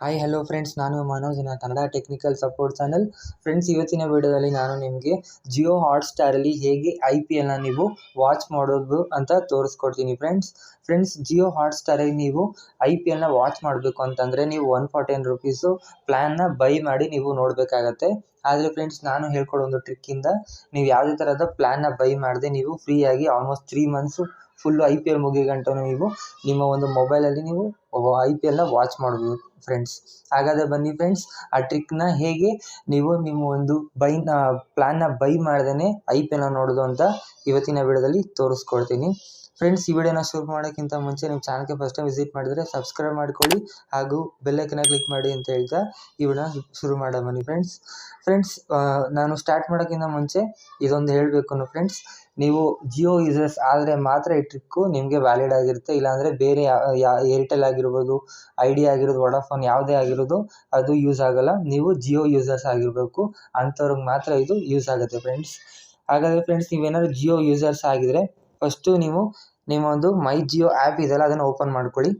Hi hello friends, ನಾನು Manoj Kannada technical support channel. Friends, ಇವತ್ತಿನ ವಿಡಿಯೋದಲ್ಲಿ ನಾನು ನಿಮಗೆ ಜಿಯೋ ಹಾಟ್ಸ್ಟಾರಲ್ಲಿ ಹೇಗೆ IPLನ ನೀವು ವಾಚ್ ಮಾಡೋದು ಅಂತ ತೋರಿಸ್ಕೊಡ್ತೀನಿ. ಫ್ರೆಂಡ್ಸ್ ಜಿಯೋ ಹಾಟ್ಸ್ಟಾರಲ್ಲಿ ನೀವು IPLನ ವಾಚ್ ಮಾಡಬೇಕು ಅಂತಂದರೆ ನೀವು 149 ರುಪೀಸು ಪ್ಲ್ಯಾನ್ನ ಬೈ ಮಾಡಿ ನೀವು ನೋಡಬೇಕಾಗತ್ತೆ. ಆದರೆ ಫ್ರೆಂಡ್ಸ್, ನಾನು ಹೇಳ್ಕೊಡೋ ಒಂದು ಟ್ರಿಕ್ಕಿಂದ ನೀವು ಯಾವುದೇ ಥರದ ಪ್ಲ್ಯಾನ್ನ ಬೈ ಮಾಡದೆ ನೀವು ಫ್ರೀಯಾಗಿ ಆಲ್ಮೋಸ್ಟ್ 3 ಮಂತ್ಸು ಫುಲ್ಲು IPL ಮುಗಿಯೋ ಗಂಟನೂ ನೀವು ನಿಮ್ಮ ಒಂದು ಮೊಬೈಲಲ್ಲಿ ನೀವು IPLನ ವಾಚ್ ಮಾಡ್ಬೋದು ಫ್ರೆಂಡ್ಸ್. ಹಾಗಾದರೆ ಬನ್ನಿ ಫ್ರೆಂಡ್ಸ್, ಆ ಟ್ರಿಕ್ನ ಹೇಗೆ ನೀವು ನಿಮ್ಮ ಒಂದು ಪ್ಲ್ಯಾನ್ನ ಬೈ ಮಾಡ್ದೇ IPLನ ನೋಡೋದು ಅಂತ ಇವತ್ತಿನ ವಿಡಿಯೋದಲ್ಲಿ ತೋರಿಸ್ಕೊಡ್ತೀನಿ. ಫ್ರೆಂಡ್ಸ್, ಈ ವಿಡಿಯೋನ ಶುರು ಮಾಡೋಕ್ಕಿಂತ ಮುಂಚೆ ನಿಮ್ಮ ಚಾನಲ್ಗೆ ಫಸ್ಟ್ ಟೈಮ್ ವಿಸಿಟ್ ಮಾಡಿದರೆ ಸಬ್ಸ್ಕ್ರೈಬ್ ಮಾಡ್ಕೊಳ್ಳಿ ಹಾಗೂ ಬೆಲ್ಲೈಕನ್ನ ಕ್ಲಿಕ್ ಮಾಡಿ ಅಂತ ಹೇಳ್ತಾ ಈ ವಿಡಿಯೋನ ಶುರು ಮಾಡೋಣ ಬನ್ನಿ ಫ್ರೆಂಡ್ಸ್. ನಾನು ಸ್ಟಾರ್ಟ್ ಮಾಡೋಕ್ಕಿಂತ ಮುಂಚೆ ಇದೊಂದು ಹೇಳಬೇಕು ಫ್ರೆಂಡ್ಸ್, ನೀವು ಜಿಯೋ ಯೂಸರ್ಸ್ ಆದರೆ ಮಾತ್ರ ಈ ಟ್ರಿಕ್ಕು ನಿಮಗೆ ವ್ಯಾಲಿಡ್ ಆಗಿರುತ್ತೆ. ಇಲ್ಲಾಂದರೆ ಬೇರೆ ಏರ್ಟೆಲ್ ಆಗಿರ್ಬೋದು, ಐಡಿಯಾ ಆಗಿರೋದು, ವೊಡಾಫೋನ್ ಯಾವುದೇ ಆಗಿರೋದು ಅದು ಯೂಸ್ ಆಗೋಲ್ಲ. ನೀವು ಜಿಯೋ ಯೂಸರ್ಸ್ ಆಗಿರಬೇಕು, ಅಂಥವ್ರಿಗೆ ಮಾತ್ರ ಇದು ಯೂಸ್ ಆಗುತ್ತೆ ಫ್ರೆಂಡ್ಸ್. ಹಾಗಾದರೆ ಫ್ರೆಂಡ್ಸ್, ನೀವೇನಾದ್ರು ಜಿಯೋ ಯೂಸರ್ಸ್ ಆಗಿದರೆ ಫಸ್ಟು ನೀವು ನಿಮ್ಮ ಒಂದು ಮೈ ಜಿಯೋ ಆ್ಯಪ್ ಇದೆಯಲ್ಲ ಅದನ್ನು ಓಪನ್ ಮಾಡ್ಕೊಳ್ಳಿ.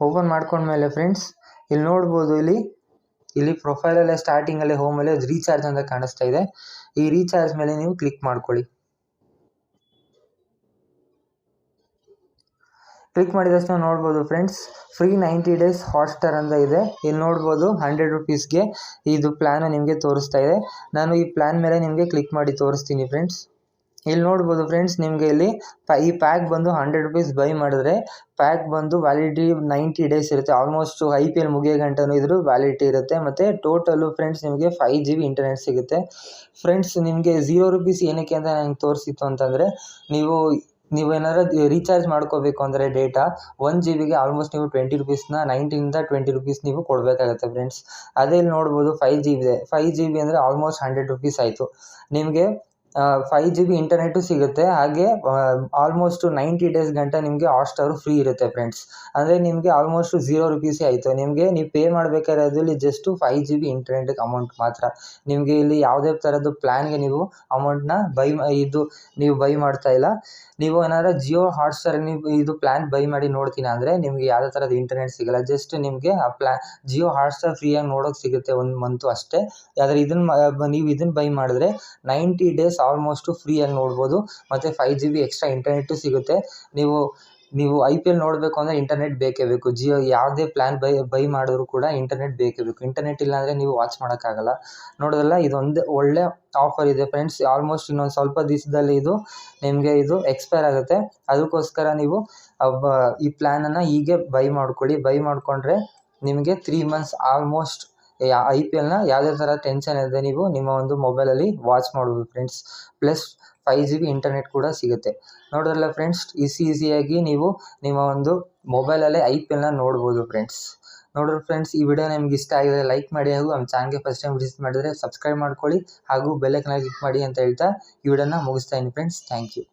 ಓಪನ್ ಮಾಡ್ಕೊಂಡ್ಮೇಲೆ ಫ್ರೆಂಡ್ಸ್, ಇಲ್ಲಿ ನೋಡ್ಬೋದು, ಇಲ್ಲಿ ಪ್ರೊಫೈಲಲ್ಲೇ ಸ್ಟಾರ್ಟಿಂಗಲ್ಲೇ ಹೋಮಲ್ಲೇ ರೀಚಾರ್ಜ್ ಅಂತ ಕಾಣಿಸ್ತಾ ಇದೆ. ಈ ರೀಚಾರ್ಜ್ ಮೇಲೆ ನೀವು ಕ್ಲಿಕ್ ಮಾಡ್ಕೊಳ್ಳಿ. ಕ್ಲಿಕ್ ಮಾಡಿದ ತಕ್ಷಣ ನೋಡ್ಬೋದು ಫ್ರೆಂಡ್ಸ್, ಫ್ರೀ 90 ಡೇಸ್ ಹಾಟ್ಸ್ಟಾರ್ ಅಂತ ಇದೆ. ಇಲ್ಲಿ ನೋಡ್ಬೋದು 100 ರುಪೀಸ್ಗೆ ಇದು ಪ್ಲ್ಯಾನ್ ನಿಮಗೆ ತೋರಿಸ್ತಾ ಇದೆ. ನಾನು ಈ ಪ್ಲ್ಯಾನ್ ಮೇಲೆ ನಿಮಗೆ ಕ್ಲಿಕ್ ಮಾಡಿ ತೋರಿಸ್ತೀನಿ ಫ್ರೆಂಡ್ಸ್. ಇಲ್ಲಿ ನೋಡ್ಬೋದು ಫ್ರೆಂಡ್ಸ್, ನಿಮಗೆ ಇಲ್ಲಿ ಈ ಪ್ಯಾಕ್ ಬಂದು 100 ರುಪೀಸ್ ಬೈ ಮಾಡಿದ್ರೆ ಪ್ಯಾಕ್ ಬಂದು ವ್ಯಾಲಿಡಿಟಿ 90 ಡೇಸ್ ಇರುತ್ತೆ. ಆಲ್ಮೋಸ್ಟ್ IPL ಮುಗಿಯೋ ಗಂಟನೂ ಇದ್ರ ವ್ಯಾಲಿಡಿಟಿ ಇರುತ್ತೆ. ಮತ್ತು ಟೋಟಲು ಫ್ರೆಂಡ್ಸ್ ನಿಮಗೆ 5 GB ಇಂಟರ್ನೆಟ್ ಸಿಗುತ್ತೆ. ಫ್ರೆಂಡ್ಸ್, ನಿಮಗೆ 0 ರುಪೀಸ್ ಏನಕ್ಕೆ ಅಂತ ನಂಗೆ ತೋರಿಸಿತ್ತು ಅಂತಂದರೆ, ನೀವು ಏನಾದ್ರು ರೀಚಾರ್ಜ್ ಮಾಡ್ಕೋಬೇಕು ಅಂದರೆ ಡೇಟಾ 1 GBಗೆ ಆಲ್ಮೋಸ್ಟ್ ನೀವು 20 ರುಪೀಸ್ನ 19ಇಂದ 20 ರುಪೀಸ್ ನೀವು ಕೊಡಬೇಕಾಗುತ್ತೆ ಫ್ರೆಂಡ್ಸ್. ಅದೇ ಇಲ್ಲಿ ನೋಡ್ಬೋದು 5 GB ಇದೆ. 5 GB ಅಂದರೆ ಆಲ್ಮೋಸ್ಟ್ 100 ರುಪೀಸ್ ಆಯಿತು. ನಿಮಗೆ 5 GB ಇಂಟರ್ನೆಟ್ಟು ಸಿಗುತ್ತೆ. ಹಾಗೆ ಆಲ್ಮೋಸ್ಟ್ 90 ಡೇಸ್ ಗಂಟ ನಿಮಗೆ ಹಾಟ್ಸ್ಟಾರು ಫ್ರೀ ಇರುತ್ತೆ ಫ್ರೆಂಡ್ಸ್. ಅಂದರೆ ನಿಮಗೆ ಆಲ್ಮೋಸ್ಟ್ 0 ರುಪೀಸೇ ಆಯಿತು. ನೀವು ಪೇ ಮಾಡಬೇಕಾಗಿರೋದ್ರಲ್ಲಿ ಜಸ್ಟು 5 GB ಇಂಟರ್ನೆಟ್ಗೆ ಅಮೌಂಟ್ ಮಾತ್ರ. ನಿಮಗೆ ಇಲ್ಲಿ ಯಾವುದೇ ಥರದ್ದು ಪ್ಲ್ಯಾನ್ಗೆ ನೀವು ಅಮೌಂಟ್ನ ನೀವು ಬೈ ಮಾಡ್ತಾ ಇಲ್ಲ. ನೀವು ಏನಾದ್ರು ಜಿಯೋ ಹಾಟ್ಸ್ಟಾರಲ್ಲಿ ನೀವು ಇದು ಪ್ಲ್ಯಾನ್ ಬೈ ಮಾಡಿ ನೋಡ್ತೀನಿ ಅಂದರೆ ನಿಮಗೆ ಯಾವುದೇ ಥರದ ಇಂಟರ್ನೆಟ್ ಸಿಗೋಲ್ಲ. ಜಸ್ಟ್ ನಿಮಗೆ ಆ ಜಿಯೋ ಹಾಟ್ಸ್ಟಾರ್ ಫ್ರೀಯಾಗಿ ನೋಡೋಕೆ ಸಿಗುತ್ತೆ 1 ಮಂತು ಅಷ್ಟೇ. ಆದರೆ ನೀವು ಇದನ್ನು ಬೈ ಮಾಡಿದ್ರೆ 90 ಡೇಸ್ ಆಲ್ಮೋಸ್ಟು ಫ್ರೀಯಾಗಿ ನೋಡ್ಬೋದು. ಮತ್ತು 5 GB ಎಕ್ಸ್ಟ್ರಾ ಇಂಟರ್ನೆಟ್ಟು ಸಿಗುತ್ತೆ. ನೀವು IPL ನೋಡಬೇಕು ಅಂದರೆ ಇಂಟರ್ನೆಟ್ ಬೇಕೇ ಬೇಕು. ಜಿಯೋ ಯಾವುದೇ ಪ್ಲ್ಯಾನ್ ಬೈ ಮಾಡಿದ್ರು ಕೂಡ ಇಂಟರ್ನೆಟ್ ಬೇಕೇ ಬೇಕು. ಇಂಟರ್ನೆಟ್ ಇಲ್ಲ ಅಂದರೆ ನೀವು ವಾಚ್ ಮಾಡೋಕ್ಕಾಗಲ್ಲ. ನೋಡೋದಲ್ಲ, ಇದೊಂದು ಒಳ್ಳೆ ಆಫರ್ ಇದೆ ಫ್ರೆಂಡ್ಸ್. ಆಲ್ಮೋಸ್ಟ್ ಇನ್ನೊಂದು ಸ್ವಲ್ಪ ದಿವಸದಲ್ಲಿ ನಿಮಗೆ ಇದು ಎಕ್ಸ್ಪೈರ್ ಆಗುತ್ತೆ. ಅದಕ್ಕೋಸ್ಕರ ನೀವು ಈ ಪ್ಲ್ಯಾನನ್ನು ಹೀಗೆ ಬೈ ಮಾಡ್ಕೊಳ್ಳಿ. ಬೈ ಮಾಡಿಕೊಂಡ್ರೆ ನಿಮಗೆ 3 ಮಂತ್ಸ್ ಆಲ್ಮೋಸ್ಟ್ IPLನ ಯಾವುದೇ ಥರ ಟೆನ್ಷನ್ ಇಲ್ಲದೆ ನೀವು ನಿಮ್ಮ ಒಂದು ಮೊಬೈಲಲ್ಲಿ ವಾಚ್ ಮಾಡ್ಬೋದು ಫ್ರೆಂಡ್ಸ್. ಪ್ಲಸ್ 5 GB ಇಂಟರ್ನೆಟ್ ಕೂಡ ಸಿಗುತ್ತೆ. ನೋಡೋಲ್ಲ ಫ್ರೆಂಡ್ಸ್, ಈಸಿಯಾಗಿ ನೀವು ನಿಮ್ಮ ಒಂದು ಮೊಬೈಲಲ್ಲೇ IPLನ ನೋಡ್ಬೋದು ಫ್ರೆಂಡ್ಸ್. ನೋಡ್ರಿ ಫ್ರೆಂಡ್ಸ್, ಈ ವಿಡಿಯೋ ನಿಮ್ಗೆ ಇಷ್ಟ ಆಗಿದ್ರೆ ಲೈಕ್ ಮಾಡಿ ಹಾಗೂ ನಮ್ಮ ಚಾನಲ್ಗೆ ಫಸ್ಟ್ ಟೈಮ್ ವಿಸಿಟ್ ಮಾಡಿದರೆ ಸಬ್ಸ್ಕ್ರೈಬ್ ಮಾಡ್ಕೊಳ್ಳಿ ಹಾಗೂ ಬೆಲ್ಲೈಕನ್ನ ಕ್ಲಿಕ್ ಮಾಡಿ ಅಂತ ಹೇಳ್ತಾ ಈ ವಿಡಿಯೋನ ಮುಗಿಸ್ತಾ ಇದ್ದೀನಿ ಫ್ರೆಂಡ್ಸ್. Thank you.